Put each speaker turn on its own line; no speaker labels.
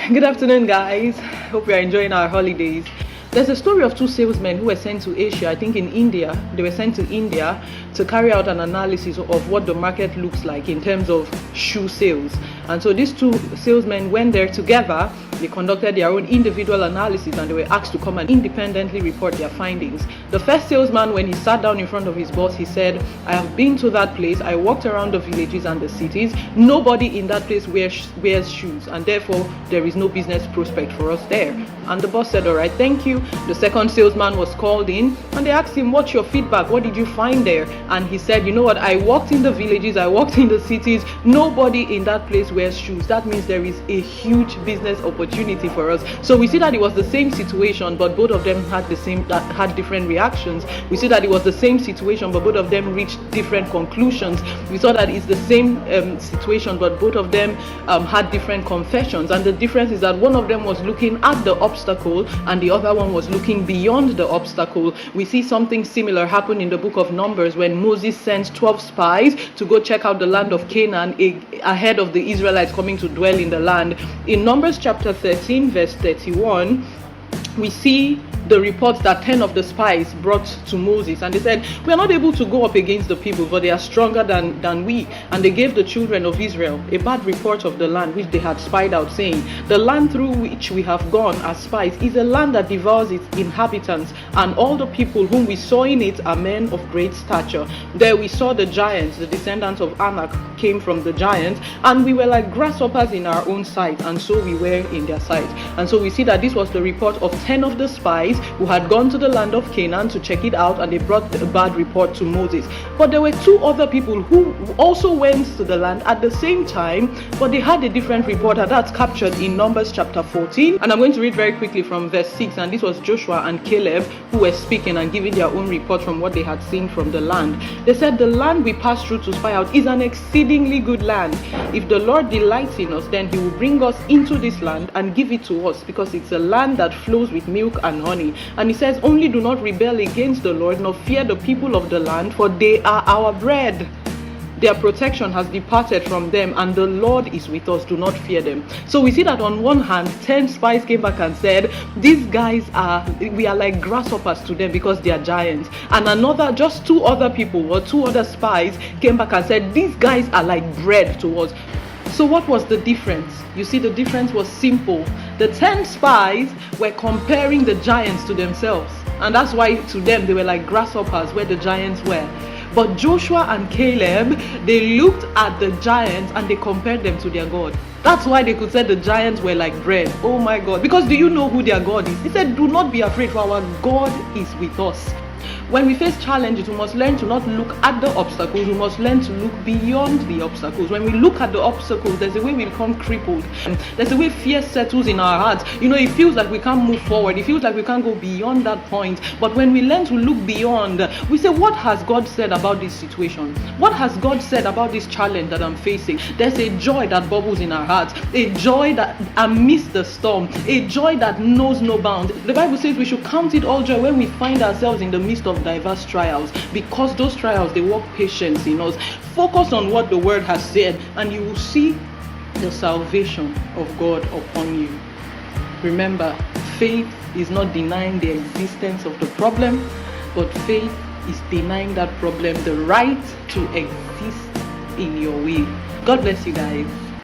Good afternoon, guys. Hope you are enjoying our holidays. There's a story of two salesmen who were sent to Asia, I think in India. They were sent to India to carry out an analysis of what the market looks like in terms of shoe sales. And so these two salesmen went there together. They conducted their own individual analysis and they were asked to come and independently report their findings. The first salesman, when he sat down in front of his boss, he said, I have been to that place. I walked around the villages and the cities. Nobody in that place wears shoes, and therefore there is no business prospect for us there. And the boss said, all right, thank you. The second salesman was called in and they asked him, what's your feedback? What did you find there? And he said, you know what? I walked in the villages. I walked in the cities. Nobody in that place wears shoes. That means there is a huge business opportunity for us. So we see that it was the same situation, but both of them had different reactions. We see that it was the same situation, but both of them reached different conclusions. We saw that it's the same situation, but both of them had different confessions. And the difference is that one of them was looking at the obstacle and the other one was looking beyond the obstacle. We see something similar happen in the book of Numbers when Moses sent 12 spies to go check out the land of Canaan ahead of the Israelites coming to dwell in the land. In Numbers chapter 13 verse 31, we see the reports that 10 of the spies brought to Moses, and they said, we are not able to go up against the people, but they are stronger than we. And they gave the children of Israel a bad report of the land which they had spied out, saying, the land through which we have gone as spies is a land that devours its inhabitants, and all the people whom we saw in it are men of great stature. There we saw the giants, the descendants of Anak came from the giants, and we were like grasshoppers in our own sight, and so we were in their sight. And so we see that this was the report of 10 of the spies who had gone to the land of Canaan to check it out, and they brought a bad report to Moses. But there were two other people who also went to the land at the same time, but they had a different report, and that's captured in Numbers chapter 14. And I'm going to read very quickly from verse 6, and this was Joshua and Caleb who were speaking and giving their own report from what they had seen from the land. They said, the land we passed through to spy out is an exceedingly good land. If the Lord delights in us, then he will bring us into this land and give it to us, because it's a land that flows with milk and honey. And he says, only do not rebel against the Lord, nor fear the people of the land, for they are our bread. Their protection has departed from them, and the Lord is with us. Do not fear them. So we see that on one hand, 10 spies came back and said, these guys we are like grasshoppers to them because they are giants. And just two other people or two other spies came back and said, these guys are like bread to us. So what was the difference? You see, the difference was simple. The 10 spies were comparing the giants to themselves, and that's why to them they were like grasshoppers where the giants were. But Joshua and Caleb, they looked at the giants and they compared them to their God. That's why they could say the giants were like bread. Oh my God. Because do you know who their God is? He said, do not be afraid, for our God is with us. When we face challenges, we must learn to not look at the obstacles. We must learn to look beyond the obstacles. When we look at the obstacles, there's a way we become crippled. There's a way fear settles in our hearts. You know, it feels like we can't move forward. It feels like we can't go beyond that point. But when we learn to look beyond, we say, what has God said about this situation? What has God said about this challenge that I'm facing? There's a joy that bubbles in our hearts. A joy that amidst the storm. A joy that knows no bounds. The Bible says we should count it all joy when we find ourselves in the midst of diverse trials, because those trials, they work patience in us. Focus on what the word has said, and you will see the salvation of God upon you. Remember, faith is not denying the existence of the problem, but faith is denying that problem the right to exist in your way. God bless you guys.